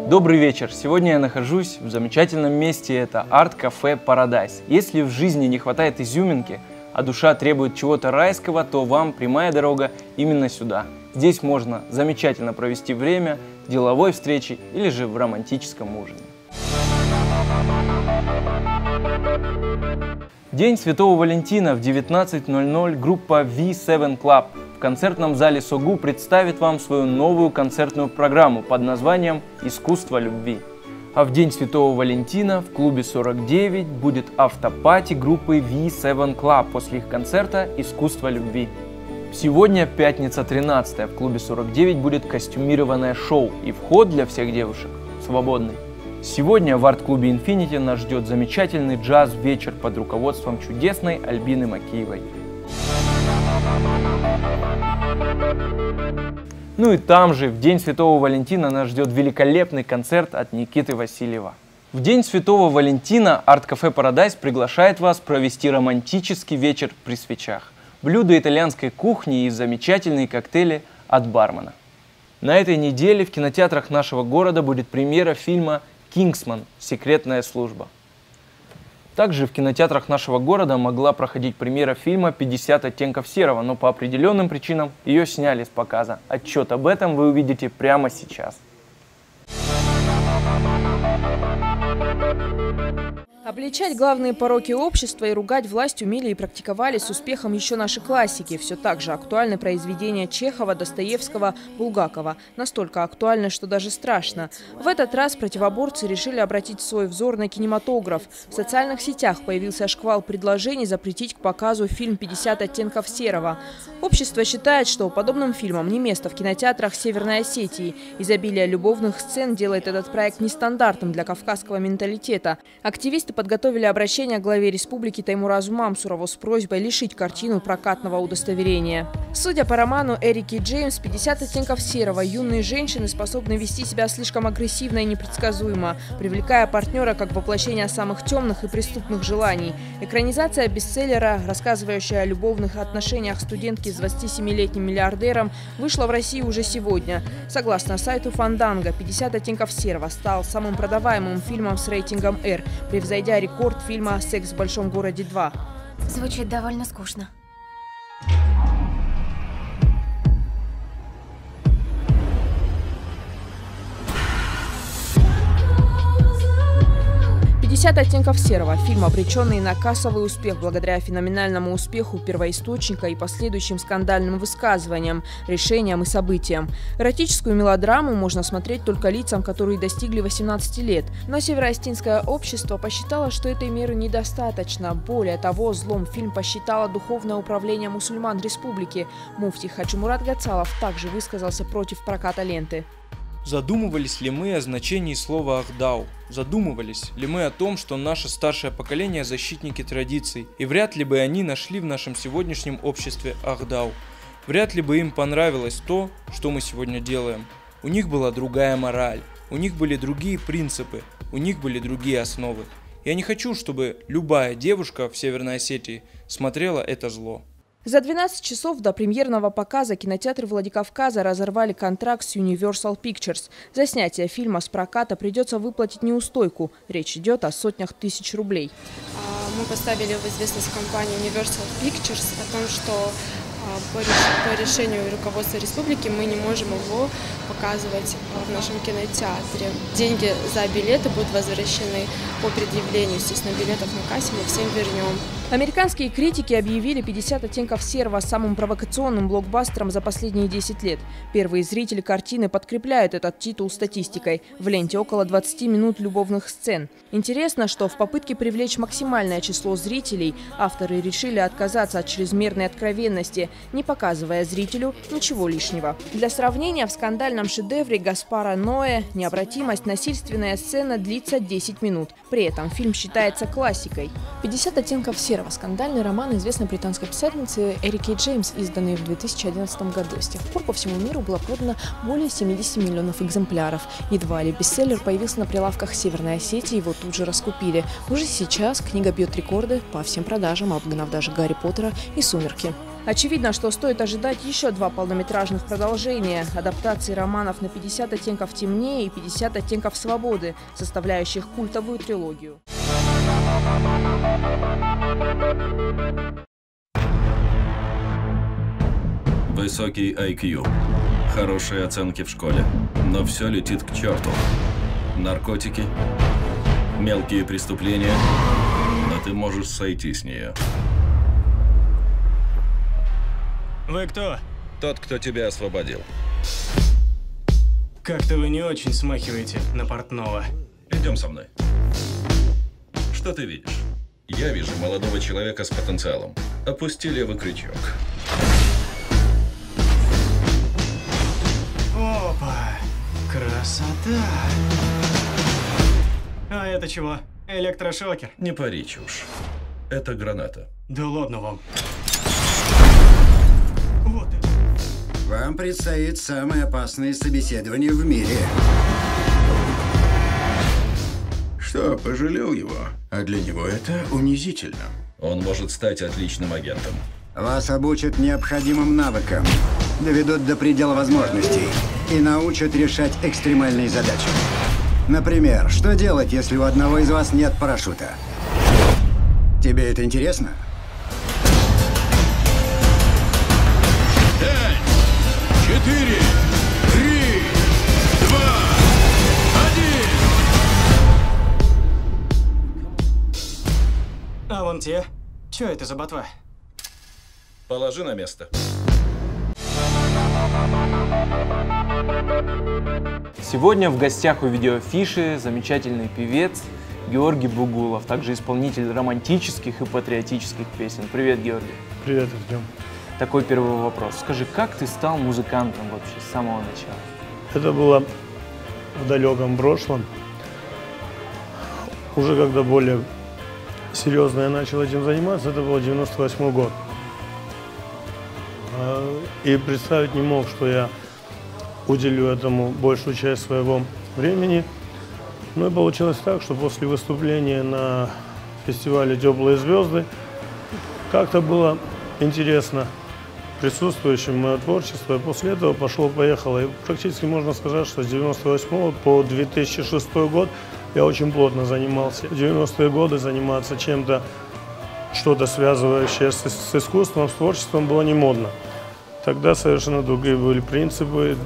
Добрый вечер! Сегодня я нахожусь в замечательном месте, это арт-кафе Paradise. Если в жизни не хватает изюминки, а душа требует чего-то райского, то вам прямая дорога именно сюда. Здесь можно замечательно провести время, деловой встречи или же в романтическом ужине. День Святого Валентина в 19:00 группа V7 Club в концертном зале Согу представит вам свою новую концертную программу под названием «Искусство любви». А в День Святого Валентина в клубе 49 будет автопати группы V7 Club после их концерта «Искусство любви». Сегодня, пятница 13, в клубе 49 будет костюмированное шоу, и вход для всех девушек свободный. Сегодня в арт-клубе Infinity нас ждет замечательный джаз-вечер под руководством чудесной Альбины Макеевой. Ну и там же, в День Святого Валентина, нас ждет великолепный концерт от Никиты Васильева. В День Святого Валентина арт-кафе Paradise приглашает вас провести романтический вечер при свечах, блюда итальянской кухни и замечательные коктейли от бармена. На этой неделе в кинотеатрах нашего города будет премьера фильма «Кингсман. Секретная служба». Также в кинотеатрах нашего города могла проходить премьера фильма «50 оттенков серого», но по определенным причинам ее сняли с показа. Отчет об этом вы увидите прямо сейчас. Обличать главные пороки общества и ругать власть умели и практиковали с успехом еще наши классики. Все так же актуальны произведения Чехова, Достоевского, Булгакова. Настолько актуальны, что даже страшно. В этот раз противоборцы решили обратить свой взор на кинематограф. В социальных сетях появился шквал предложений запретить к показу фильм «50 оттенков серого». Общество считает, что подобным фильмам не место в кинотеатрах Северной Осетии. Изобилие любовных сцен делает этот проект нестандартным для кавказского менталитета. Активисты подготовили обращение к главе республики Таймуразу Мамсурову с просьбой лишить картину прокатного удостоверения. Судя по роману Эрики Джеймс «50 оттенков серого», юные женщины способны вести себя слишком агрессивно и непредсказуемо, привлекая партнера как воплощение самых темных и преступных желаний. Экранизация бестселлера, рассказывающая о любовных отношениях студентки с 27-летним миллиардером, вышла в России уже сегодня. Согласно сайту Фанданго, «50 оттенков серого» стал самым продаваемым фильмом с рейтингом R, превзойдя рекорд фильма «Секс в большом городе 2». Звучит довольно скучно. 50 оттенков серого. Фильм, обреченный на кассовый успех благодаря феноменальному успеху первоисточника и последующим скандальным высказываниям, решениям и событиям. Эротическую мелодраму можно смотреть только лицам, которые достигли 18 лет. Но североостинское общество посчитало, что этой меры недостаточно. Более того, злом фильм посчитало Духовное управление мусульман республики. Муфти Хачимурат Гацалов также высказался против проката ленты. Задумывались ли мы о значении слова «ахдау»? Задумывались ли мы о том, что наше старшее поколение – защитники традиций, и вряд ли бы они нашли в нашем сегодняшнем обществе ахдау? Вряд ли бы им понравилось то, что мы сегодня делаем. У них была другая мораль, у них были другие принципы, у них были другие основы. Я не хочу, чтобы любая девушка в Северной Осетии смотрела это зло. За 12 часов до премьерного показа кинотеатры Владикавказа разорвали контракт с Universal Pictures. За снятие фильма с проката придется выплатить неустойку. Речь идет о сотнях тысяч рублей. Мы поставили в известность компанию Universal Pictures о том, что по решению руководства республики мы не можем его показывать в нашем кинотеатре. Деньги за билеты будут возвращены по предъявлению, естественно, билетов на кассе, мы всем вернем. Американские критики объявили «50 оттенков серого» самым провокационным блокбастером за последние 10 лет. Первые зрители картины подкрепляют этот титул статистикой. В ленте около 20 минут любовных сцен. Интересно, что в попытке привлечь максимальное число зрителей авторы решили отказаться от чрезмерной откровенности, не показывая зрителю ничего лишнего. Для сравнения, в скандальном шедевре Гаспара Ноэ «Необратимость» насильственная сцена длится 10 минут. При этом фильм считается классикой. «50 оттенков серого» Серова. Скандальный роман известной британской писательницы Эрики Джеймс, изданный в 2011 году. С тех пор по всему миру было продано более 70 миллионов экземпляров. Едва ли бестселлер появился на прилавках Северной Осетии, его тут же раскупили. Уже сейчас книга бьет рекорды по всем продажам, обгнав даже Гарри Поттера и Сумерки. Очевидно, что стоит ожидать еще 2 полнометражных продолжения – адаптации романов на 50 оттенков темнее и 50 оттенков свободы, составляющих культовую трилогию. Высокий IQ, хорошие оценки в школе, но все летит к черту. Наркотики, мелкие преступления, но ты можешь сойти с нее. Вы кто? Тот, кто тебя освободил. Как-то вы не очень смахиваете на портного. Идем со мной. Что ты видишь? Я вижу молодого человека с потенциалом. Опусти левый крючок. Опа! Красота! А это чего? Электрошокер? Не пари чушь. Это граната. Да ладно вам. Вот это. Вам предстоит самое опасное собеседование в мире. Что, пожалел его? А для него это унизительно. Он может стать отличным агентом. Вас обучат необходимым навыкам, доведут до предела возможностей и научат решать экстремальные задачи. Например, что делать, если у одного из вас нет парашюта? Тебе это интересно? 5, 4, 3, 2, 1. А вон те. Чё это за ботва? Положи на место. Сегодня в гостях у видеофиши замечательный певец Георгий Бугулов, также исполнитель романтических и патриотических песен. Привет, Георгий. Привет, Артем. Такой первый вопрос. Скажи, как ты стал музыкантом вообще с самого начала? Это было в далеком прошлом. Уже когда более серьезно я начал этим заниматься, это был 98 год. И представить не мог, что я уделю этому большую часть своего времени. Ну и получилось так, что после выступления на фестивале «Теплые звезды» как-то было интересно присутствующим мое творчество. И после этого пошло-поехало. И практически можно сказать, что с 98 по 2006 год я очень плотно занимался. В 90-е годы заниматься чем-то, что-то связывающее с искусством, с творчеством было не модно. Тогда совершенно другие были принципы.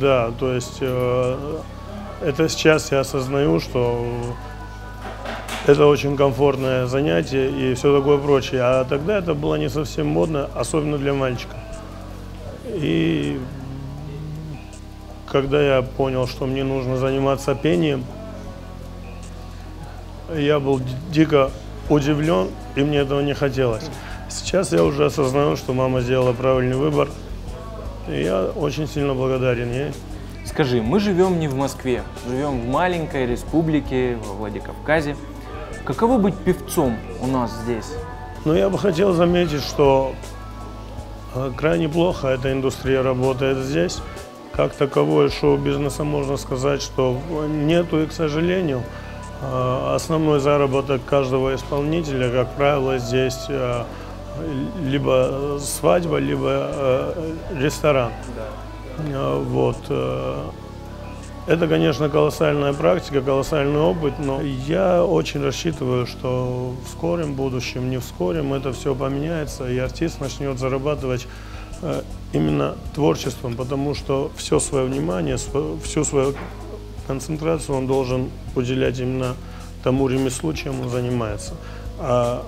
Да, то есть это сейчас я осознаю, что это очень комфортное занятие и все такое прочее. А тогда это было не совсем модно, особенно для мальчика. И когда я понял, что мне нужно заниматься пением, я был дико удивлен, и мне этого не хотелось. Сейчас я уже осознаю, что мама сделала правильный выбор, и я очень сильно благодарен ей. Скажи, мы живем не в Москве, живем в маленькой республике во Владикавказе. Каково быть певцом у нас здесь? Но я бы хотел заметить, что крайне плохо эта индустрия работает здесь. Как таковое шоу-бизнеса можно сказать, что нету, и, к сожалению, основной заработок каждого исполнителя, как правило, здесь либо свадьба, либо ресторан. Вот. Это, конечно, колоссальная практика, колоссальный опыт, но я очень рассчитываю, что в скором будущем, не в скором, это все поменяется, и артист начнет зарабатывать именно творчеством, потому что все свое внимание, всю свою концентрацию он должен уделять именно тому ремеслу, чем он занимается. А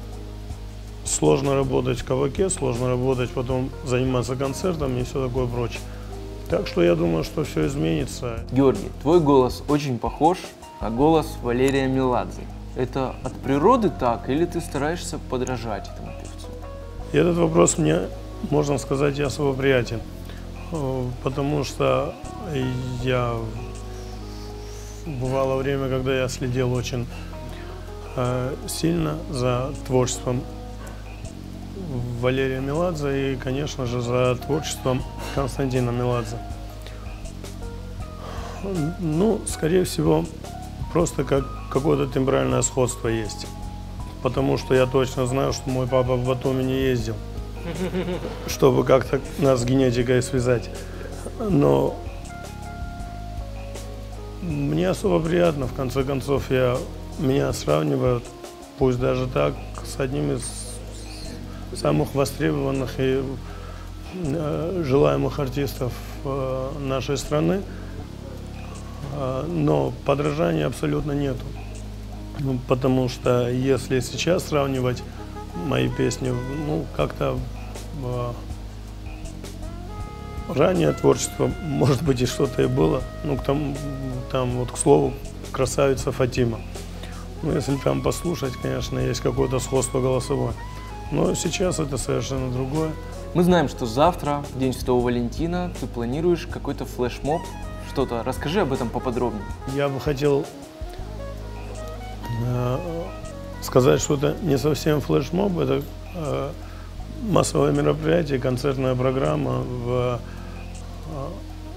сложно работать в кабаке, сложно работать, потом заниматься концертом и все такое прочее. Так что я думаю, что все изменится. Георгий, твой голос очень похож на голос Валерия Меладзе. Это от природы так, или ты стараешься подражать этому певцу? И этот вопрос мне, можно сказать, я особо приятен. Потому что бывало время, когда я следил очень сильно за творчеством Валерия Меладзе и, конечно же, за творчеством Константина Меладзе. Ну, скорее всего, просто как какое-то тембральное сходство есть. Потому что я точно знаю, что мой папа в Батуми не ездил, чтобы как-то нас с генетикой связать. Но мне особо приятно, в конце концов, меня сравнивают, пусть даже так, с одним из самых востребованных и желаемых артистов нашей страны. Но подражания абсолютно нету. Потому что если сейчас сравнивать мои песни, ну, как-то раннее творчество, может быть, и что-то и было. Ну, там вот, к слову, красавица Фатима. Ну, если там послушать, конечно, есть какое-то сходство голосовое. Но сейчас это совершенно другое. Мы знаем, что завтра, в День Святого Валентина, ты планируешь какой-то флешмоб. Что-то расскажи об этом поподробнее. Я бы хотел сказать, что это не совсем флешмоб, это массовое мероприятие, концертная программа,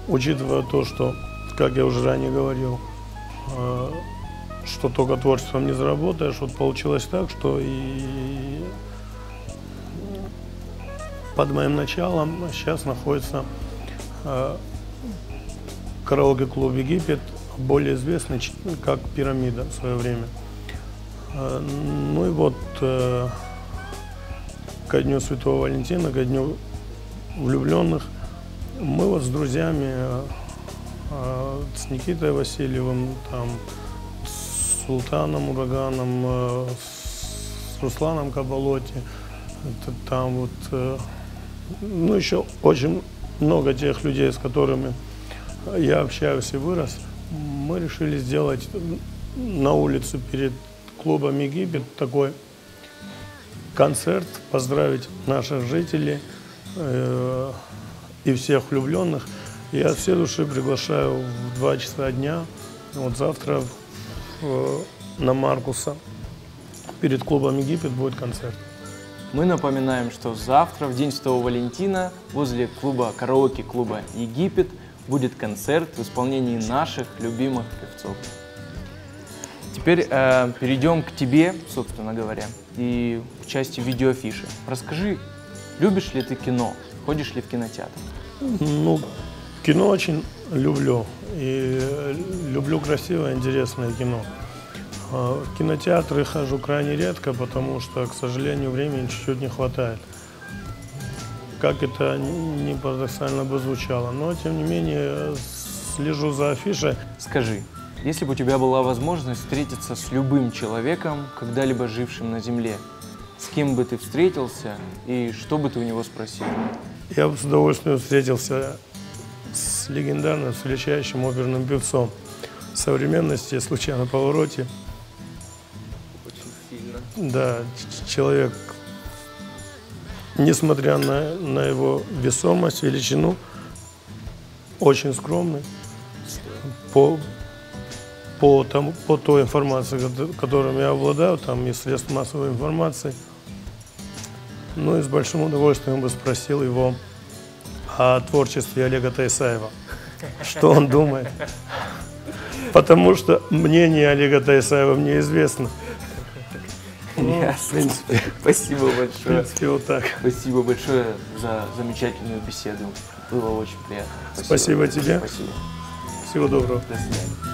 учитывая то, что, как я уже ранее говорил, что только творчеством не заработаешь. Вот получилось так, что и под моим началом сейчас находится караоке-клуб «Египет», более известный как «Пирамида» в свое время. Ну и вот ко Дню Святого Валентина, ко Дню влюбленных, мы вот с друзьями, с Никитой Васильевым, там, с Султаном Ураганом, с Русланом Кабалоти, там вот, ну еще очень много тех людей, с которыми я общаюсь и вырос, мы решили сделать на улице перед клубом «Египет» такой концерт, поздравить наших жителей и всех влюбленных. Я от всей души приглашаю в 2 часа дня, вот завтра на Маркуса, перед клубом «Египет» будет концерт. Мы напоминаем, что завтра, в День Святого Валентина, возле караоке-клуба «Египет» будет концерт в исполнении наших любимых певцов. Теперь перейдем к тебе, собственно говоря, и к части видеоафиши. Расскажи, любишь ли ты кино, ходишь ли в кинотеатр? Ну, кино очень люблю, и люблю красивое, интересное кино. В кинотеатры хожу крайне редко, потому что, к сожалению, времени чуть-чуть не хватает. Как это не парадоксально бы звучало, но, тем не менее, слежу за афишей. Скажи, если бы у тебя была возможность встретиться с любым человеком, когда-либо жившим на Земле, с кем бы ты встретился и что бы ты у него спросил? Я бы с удовольствием встретился с легендарным, с величайшим оперным певцом современности, «Случай на повороте». Очень сильно. Да, человек, несмотря на его весомость, величину, очень скромный. По той информации, которой я обладаю, там из средств массовой информации, ну и с большим удовольствием бы спросил его о творчестве Олега Тайсаева, что он думает. Потому что мнение Олега Тайсаева мне известно. В принципе, спасибо большое. В принципе, вот так. Спасибо большое за замечательную беседу. Было очень приятно. Спасибо тебе. Спасибо. Всего доброго. До свидания.